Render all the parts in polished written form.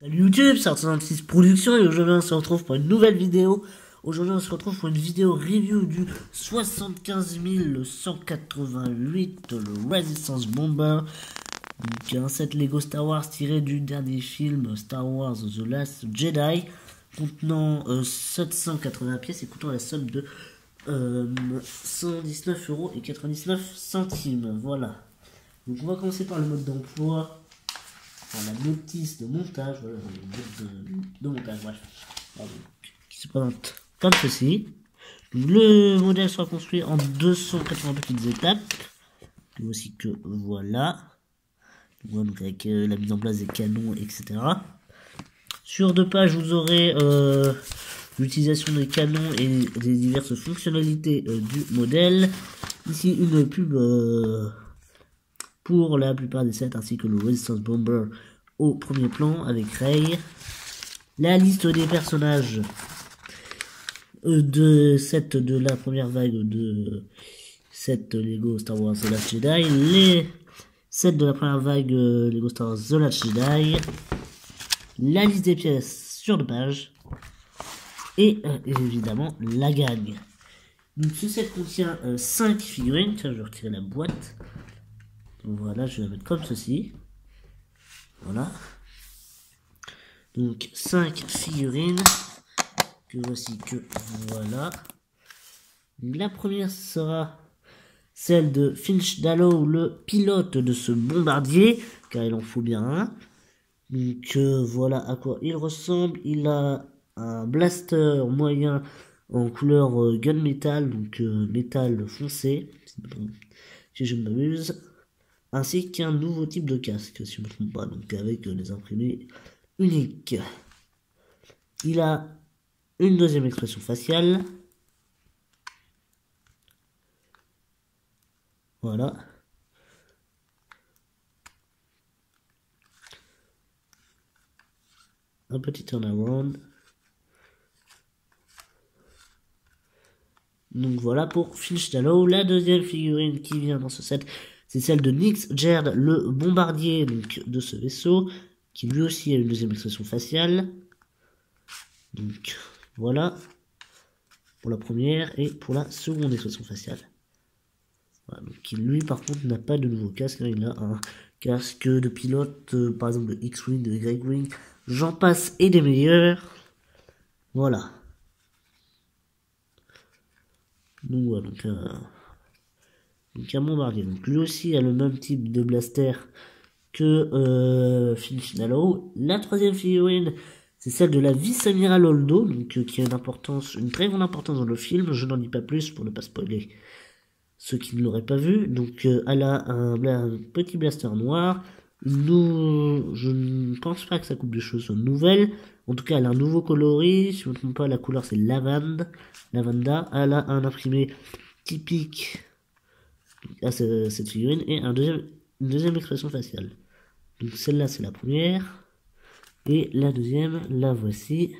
Salut YouTube, c'est Art66 Productions et aujourd'hui on se retrouve pour une nouvelle vidéo. Aujourd'hui on se retrouve pour une vidéo review du 75 188, le Resistance Bomber. Donc un set Lego Star Wars tiré du dernier film Star Wars The Last Jedi, contenant 780 pièces et coûtant la somme de 119,99 €. Voilà. Donc on va commencer par le mode d'emploi. La notice de montage, voilà, de montage, bref, qui se présente comme ceci. Le modèle sera construit en 280 petites étapes. Voici que voilà. Donc avec la mise en place des canons, etc. Sur 2 pages, vous aurez l'utilisation des canons et des diverses fonctionnalités du modèle. Ici, une pub pour la plupart des sets, ainsi que le Resistance Bomber au premier plan avec Rey. La liste des personnages de la première vague de set Lego Star Wars The Last Jedi, les sets de la première vague Lego Star Wars The Last Jedi, la liste des pièces sur 2 pages et évidemment la gagne. Donc ce set contient 5 figurines. Tiens, je vais retirer la boîte. Voilà, je vais la mettre comme ceci. Voilà. Donc 5 figurines. Que voici que voilà. La première sera celle de Finch Dallow, le pilote de ce bombardier, car il en faut bien un. Donc voilà à quoi il ressemble. Il a un blaster moyen en couleur gunmetal, donc métal foncé, si je ne m'abuse. Ainsi qu'un nouveau type de casque, si je ne me trompe pas, donc avec les imprimés uniques. Il a une deuxième expression faciale. Voilà. Un petit turnaround. Donc voilà pour Finch Dallow. La deuxième figurine qui vient dans ce set, c'est celle de Nix Jerd, le bombardier donc, de ce vaisseau, qui lui aussi a une deuxième expression faciale. Donc voilà pour la première et pour la seconde expression faciale. Voilà, donc qui lui par contre n'a pas de nouveau casque, hein, il a un casque de pilote, par exemple de X-Wing, de Y-Wing, j'en passe et des meilleurs. Voilà. Donc voilà, donc un bombardier. Donc lui aussi a le même type de blaster que Finch Dallow. La troisième figurine, c'est celle de la vice-amiral Holdo, donc qui a une très grande importance dans le film. Je n'en dis pas plus pour ne pas spoiler ceux qui ne l'auraient pas vu. Donc elle a un petit blaster noir. Je ne pense pas que sa coupe de cheveux soit nouvelle. En tout cas, elle a un nouveau coloris. Si je ne me trompe pas, la couleur c'est lavanda. Elle a un imprimé typique à cette figurine et une deuxième expression faciale. Donc celle-là c'est la première. Et la deuxième, la voici.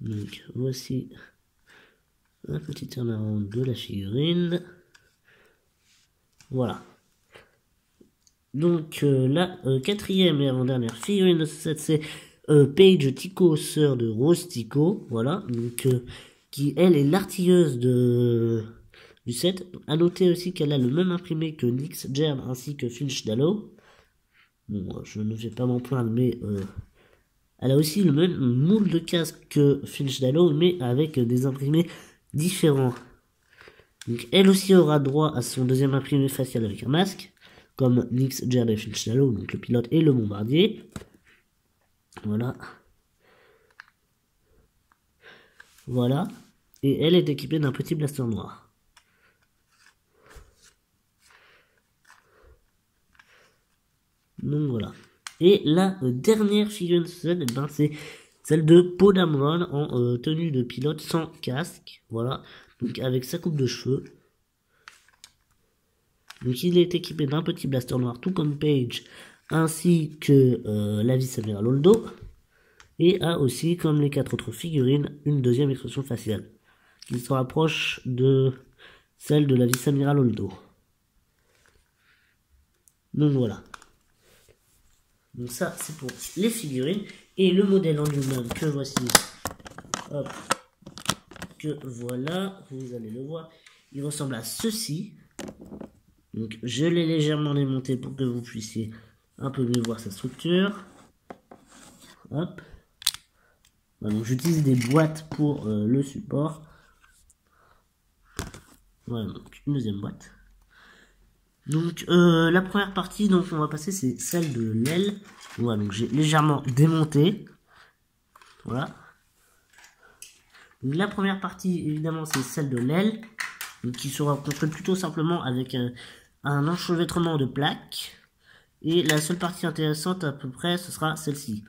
Donc voici un petit turnaround de la figurine. Voilà. Donc la quatrième et avant-dernière figurine de ce set, c'est Paige Tico, sœur de Rose Tico. Voilà. Donc qui elle est l'artilleuse du set. A noter aussi qu'elle a le même imprimé que Nix Jerd ainsi que Finch Dallow. Bon, je ne vais pas m'en plaindre, mais elle a aussi le même moule de casque que Finch Dallow, mais avec des imprimés différents. Donc elle aussi aura droit à son deuxième imprimé facial avec un masque, comme Nix Jerd et Finch Dallow, donc le pilote et le bombardier. Voilà. Voilà. Et elle est équipée d'un petit blaster noir. Donc voilà. Et la dernière figurine de ce set, c'est celle de Poe Dameron en tenue de pilote sans casque. Voilà. Donc avec sa coupe de cheveux. Donc il est équipé d'un petit blaster noir, tout comme Paige, ainsi que la vice-amiral Holdo. Et a aussi, comme les 4 autres figurines, une deuxième expression faciale, qui se rapproche de celle de la vice-amiral Holdo. Donc voilà. Donc ça, c'est pour les figurines. Et le modèle en lui-même que voici. Hop. Que voilà. Vous allez le voir. Il ressemble à ceci. Donc je l'ai légèrement démonté pour que vous puissiez un peu mieux voir sa structure. Hop. Voilà, donc j'utilise des boîtes pour le support. Voilà, donc une deuxième boîte. Donc la première partie dont on va passer, c'est celle de l'aile. Voilà, donc j'ai légèrement démonté. Voilà. Donc, la première partie, évidemment, c'est celle de l'aile, qui sera construite plutôt simplement avec un enchevêtrement de plaques. Et la seule partie intéressante à peu près, ce sera celle-ci.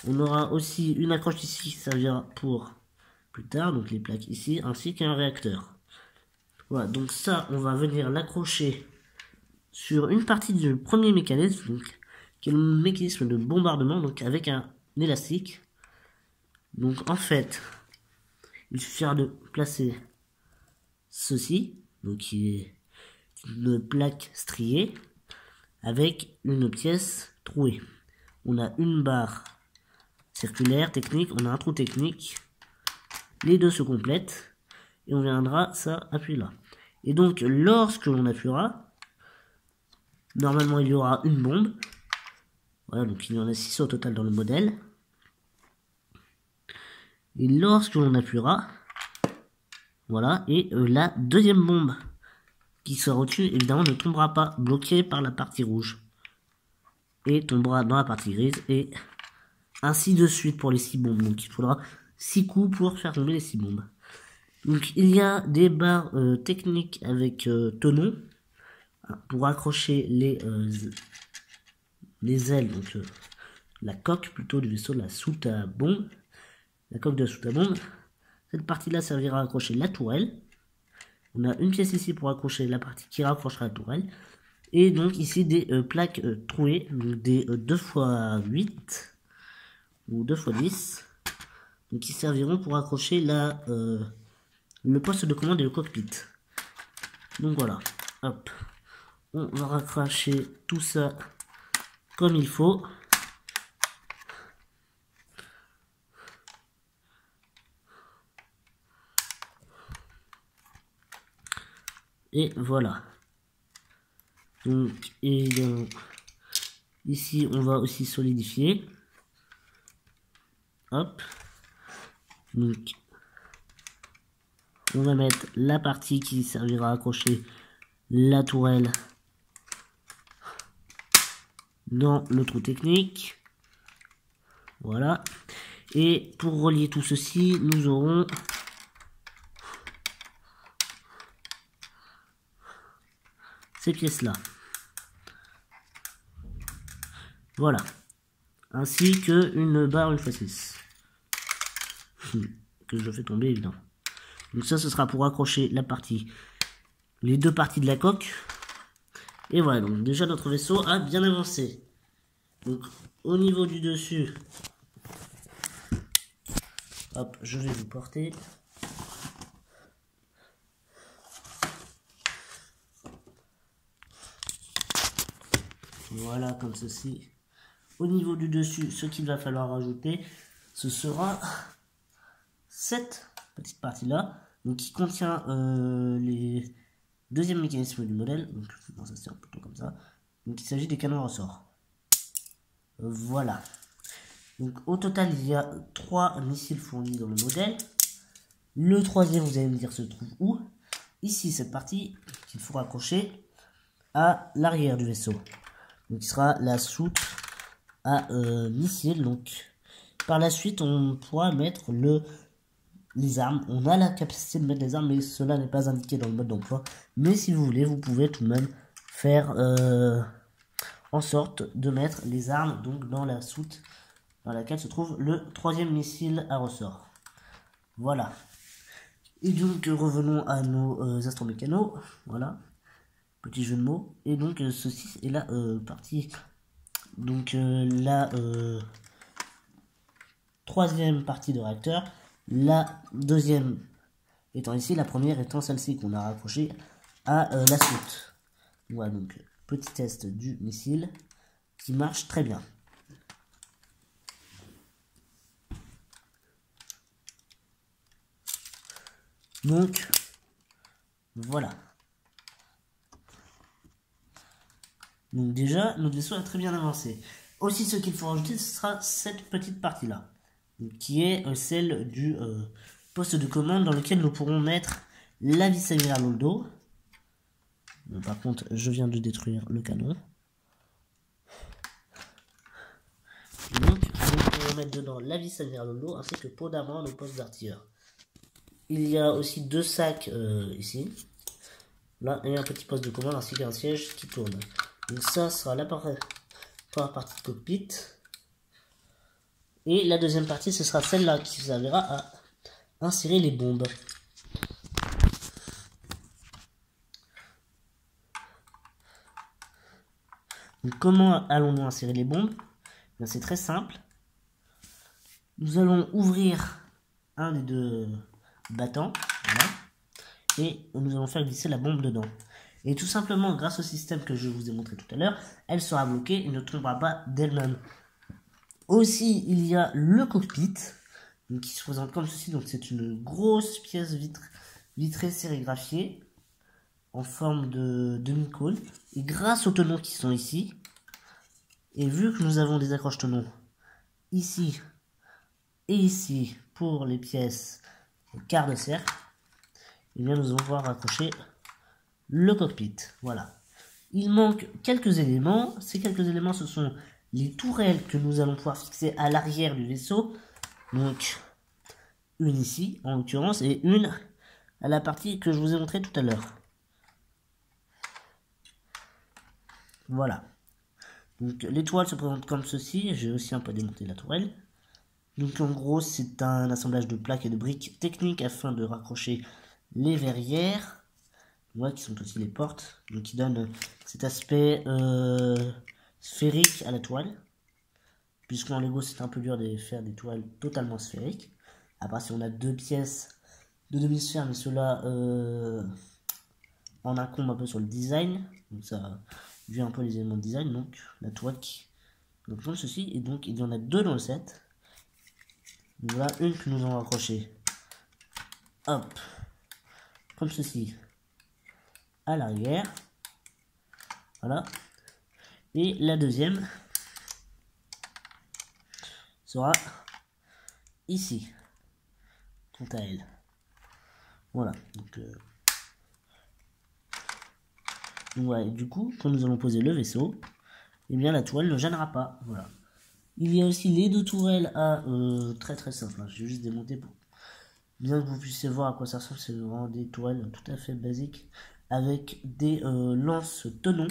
On aura aussi une accroche ici qui servira pour plus tard, donc les plaques ici, ainsi qu'un réacteur. Voilà, donc ça, on va venir l'accrocher sur une partie du premier mécanisme, donc, qui est le mécanisme de bombardement, donc avec un élastique. Donc en fait, il suffira de placer ceci, donc qui est une plaque striée, avec une pièce trouée. On a une barre circulaire technique, on a un trou technique, les deux se complètent, et on viendra ça appuyer là. Et donc lorsque l'on appuiera, normalement il y aura une bombe. Voilà, donc il y en a 6 au total dans le modèle. Et lorsque l'on appuiera, voilà, et la deuxième bombe qui sera au-dessus, évidemment, ne tombera pas, bloquée par la partie rouge. Et tombera dans la partie grise, et ainsi de suite pour les 6 bombes. Donc il faudra 6 coups pour faire tomber les 6 bombes. Donc il y a des barres techniques avec tenons pour accrocher les ailes, donc la coque plutôt du vaisseau, la soute à bombe. La coque de soute à bombe. Cette partie-là servira à accrocher la tourelle. On a une pièce ici pour accrocher la partie qui rapprochera la tourelle. Et donc ici des plaques trouées, donc des 2x8 ou 2x10. Donc qui serviront pour accrocher le poste de commande et le cockpit. Donc voilà. Hop. On va raccrocher tout ça comme il faut. Et voilà. Donc, évidemment, ici, on va aussi solidifier. Hop. Donc, on va mettre la partie qui servira à accrocher la tourelle dans le trou technique. Voilà. Et pour relier tout ceci, nous aurons ces pièces-là. Voilà. Ainsi que une barre une fois 6. Que je fais tomber évidemment. Donc ça, ce sera pour accrocher les deux parties de la coque. Et voilà, donc déjà notre vaisseau a bien avancé. Donc au niveau du dessus, hop, je vais vous porter. Voilà, comme ceci. Au niveau du dessus, ce qu'il va falloir rajouter, ce sera cette petite partie-là, donc qui contient les deuxième mécanisme du modèle. Donc ça se tient plutôt comme ça. Donc il s'agit des canons à ressort. Voilà. Donc au total, il y a 3 missiles fournis dans le modèle. Le troisième, vous allez me dire, se trouve où? Ici, cette partie qu'il faut raccrocher à l'arrière du vaisseau. Donc il sera la soute à missile. Donc par la suite, on pourra mettre les armes. On a la capacité de mettre les armes, mais cela n'est pas indiqué dans le mode d'emploi. Mais si vous voulez, vous pouvez tout de même faire en sorte de mettre les armes donc dans la soute dans laquelle se trouve le troisième missile à ressort. Voilà. Et donc revenons à nos astromécanos. Voilà. Petit jeu de mots. Et donc ceci est la partie. Donc la troisième partie de réacteur. La deuxième étant ici, la première étant celle-ci qu'on a raccrochée à la soute. Voilà, donc petit test du missile qui marche très bien. Donc, voilà. Donc déjà, notre vaisseau a très bien avancé. Aussi, ce qu'il faut rajouter, ce sera cette petite partie-là, qui est celle du poste de commande dans lequel nous pourrons mettre la vis amirale au dos. Par contre, je viens de détruire le canon. Et donc, nous pourrons mettre dedans la vis amirale au dos ainsi que pot d'amande au poste d'artilleur. Il y a aussi deux sacs ici. Là, et un petit poste de commande ainsi qu'un siège qui tourne. Donc ça sera la première partie de cockpit. Et la deuxième partie, ce sera celle-là qui servira à insérer les bombes. Donc comment allons-nous insérer les bombes? C'est très simple. Nous allons ouvrir un des deux battants. Voilà, et nous allons faire glisser la bombe dedans. Et tout simplement, grâce au système que je vous ai montré tout à l'heure, elle sera bloquée et ne tombera pas d'elle-même. Aussi, il y a le cockpit, donc, qui se présente comme ceci. Donc c'est une grosse pièce vitrée sérigraphiée en forme de demi-cône. Et grâce aux tenons qui sont ici, et vu que nous avons des accroches tenons ici et ici pour les pièces quart de cercle, et bien nous allons pouvoir raccrocher le cockpit. Voilà. Il manque quelques éléments. Ces quelques éléments, ce sont les tourelles que nous allons pouvoir fixer à l'arrière du vaisseau. Donc, une ici, en l'occurrence, et une à la partie que je vous ai montré tout à l'heure. Voilà. Donc, l'étoile se présente comme ceci. J'ai aussi un peu démonté la tourelle. Donc, en gros, c'est un assemblage de plaques et de briques techniques afin de raccrocher les verrières. Ouais, qui sont aussi les portes, donc qui donnent cet aspect sphérique à la toile, puisqu'en Lego c'est un peu dur de faire des toiles totalement sphériques, à part si on a deux pièces de demi-sphère, mais cela en incombe un peu sur le design, donc ça vient un peu les éléments de design. Donc la toile qui donc comme ceci, et donc il y en a deux dans le set. Donc, voilà une que nous allons accrocher, hop, comme ceci, à l'arrière, voilà, et la deuxième sera ici, quant à elle. Voilà, donc voilà, et du coup, quand nous allons poser le vaisseau, et bien la toile ne gênera pas. Voilà. Il y a aussi les deux tourelles à très simple. Hein. J'ai juste démonté pour bien que vous puissiez voir à quoi ça ressemble. C'est vraiment des toiles tout à fait basiques avec des lances-tenons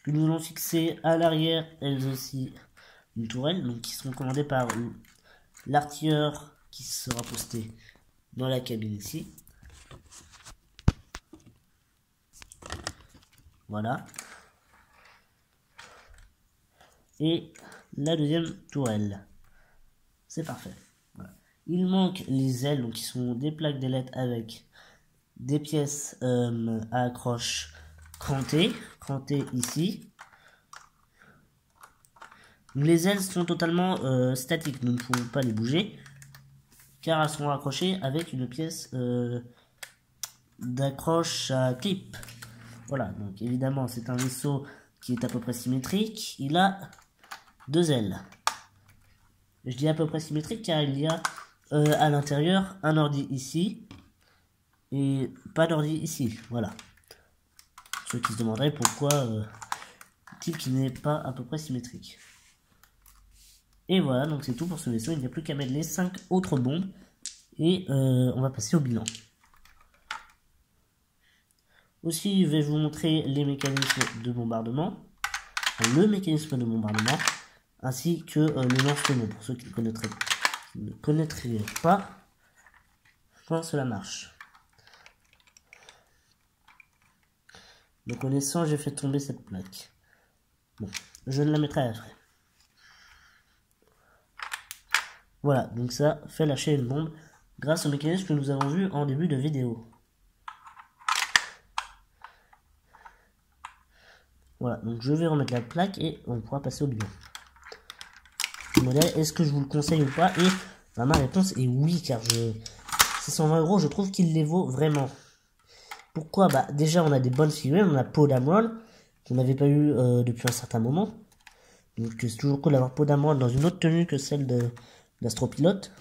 que nous allons fixer à l'arrière, elles aussi une tourelle, donc qui seront commandées par l'artilleur qui sera posté dans la cabine ici. Voilà. Et la deuxième tourelle. C'est parfait. Voilà. Il manque les ailes, donc qui sont des plaques d'ailettes avec des pièces à accroche crantées ici. Les ailes sont totalement statiques, nous ne pouvons pas les bouger, car elles seront accrochées avec une pièce d'accroche à clip. Voilà, donc évidemment c'est un vaisseau qui est à peu près symétrique, il a deux ailes. Je dis à peu près symétrique car il y a à l'intérieur un ordi ici et pas d'ordi ici, voilà. Ceux qui se demanderaient pourquoi dit-il qu'il n'est pas à peu près symétrique. Et voilà, donc c'est tout pour ce vaisseau, il n'y a plus qu'à mettre les 5 autres bombes et on va passer au bilan. Aussi, je vais vous montrer les mécanismes de bombardement, le mécanisme de bombardement, ainsi que le lance-tenons, pour ceux qui ne connaîtraient pas comment cela marche. Me connaissant, j'ai fait tomber cette plaque. Bon, je ne la mettrai après. Voilà, donc ça fait lâcher une bombe grâce au mécanisme que nous avons vu en début de vidéo. Voilà, donc je vais remettre la plaque et on pourra passer au bilan. Le modèle, est-ce que je vous le conseille ou pas? Et bah, ma réponse est oui, car ces 120 €, je trouve qu'il les vaut vraiment. Pourquoi? Bah déjà on a des bonnes figurines, on a Poe Dameron, qu'on n'avait pas eu depuis un certain moment. Donc c'est toujours cool d'avoir Poe Dameron dans une autre tenue que celle d'Astropilote.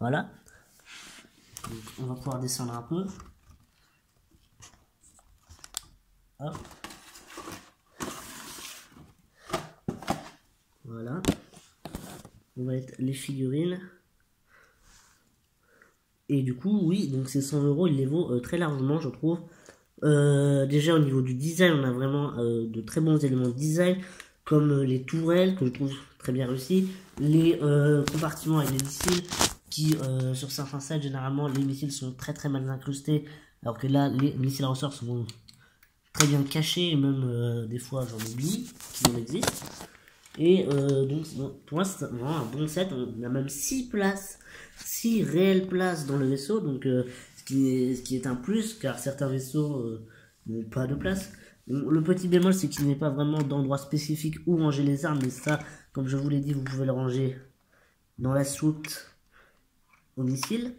Voilà. Donc, on va pouvoir descendre un peu. Hop. Voilà. On va mettre les figurines. Et du coup, oui, donc ces 100 €, il les vaut très largement, je trouve. Déjà au niveau du design, on a vraiment de très bons éléments de design, comme les tourelles, que je trouve très bien réussies, les compartiments avec les missiles, qui sur certains sites, généralement, les missiles sont très mal incrustés, alors que là, les missiles à ressort sont très bien cachés, et même des fois, j'en oublie qu'ils en existent. Et donc, pour moi, c'est vraiment un bon set. On a même 6 places, 6 réelles places dans le vaisseau, donc ce qui est un plus, car certains vaisseaux n'ont pas de place. Donc, le petit bémol, c'est qu'il n'y a pas vraiment d'endroit spécifique où ranger les armes, mais ça, comme je vous l'ai dit, vous pouvez le ranger dans la soute au missile.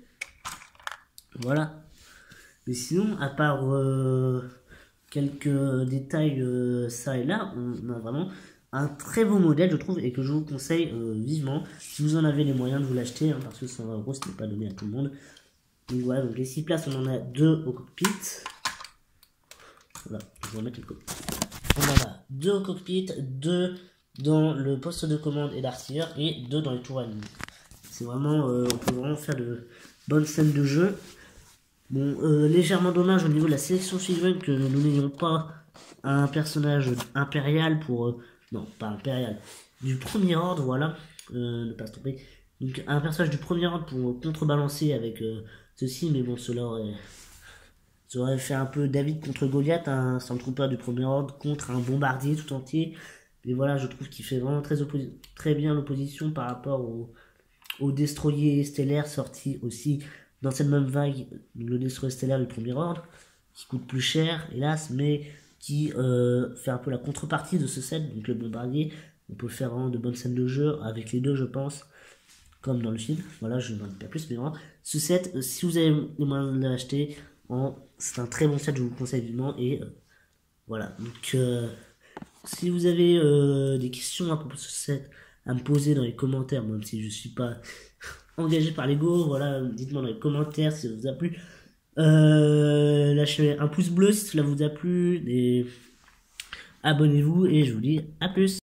Voilà. Mais sinon, à part quelques détails ça et là, on a vraiment un très beau modèle, je trouve, et que je vous conseille vivement, si vous en avez les moyens de vous l'acheter, hein, parce que 120 €, ce n'est pas donné à tout le monde. Donc voilà, donc les 6 places, on en a 2 au cockpit. Voilà, je vais remettre le cockpit. On en a 2 au cockpit, 2 dans le poste de commande et d'artilleur, et 2 dans les tourelles. C'est vraiment, on peut vraiment faire de bonnes scènes de jeu. Bon, légèrement dommage au niveau de la sélection figurine que nous n'ayons pas un personnage impérial pour... non, pas impérial. Du premier ordre, voilà. Ne pas se tromper. Donc, un personnage du premier ordre pour contrebalancer avec ceci, mais bon, ça aurait fait un peu David contre Goliath, un Stormtrooper du premier ordre contre un bombardier tout entier. Et voilà, je trouve qu'il fait vraiment très bien l'opposition par rapport au destroyer stellaire sorti aussi dans cette même vague, le destroyer stellaire du premier ordre, qui coûte plus cher, hélas, mais qui fait un peu la contrepartie de ce set, donc le bombardier. On peut faire vraiment de bonnes scènes de jeu avec les deux, je pense, comme dans le film. Voilà, je n'en dis pas plus, mais vraiment, ce set, si vous avez les moyens de l'acheter, c'est un très bon set, je vous le conseille vivement, et voilà. Donc, si vous avez des questions à propos de ce set à me poser dans les commentaires, même si je suis pas engagé par l'ego, voilà, dites-moi dans les commentaires si ça vous a plu. Lâchez un pouce bleu si cela vous a plu, et abonnez-vous, et je vous dis à plus.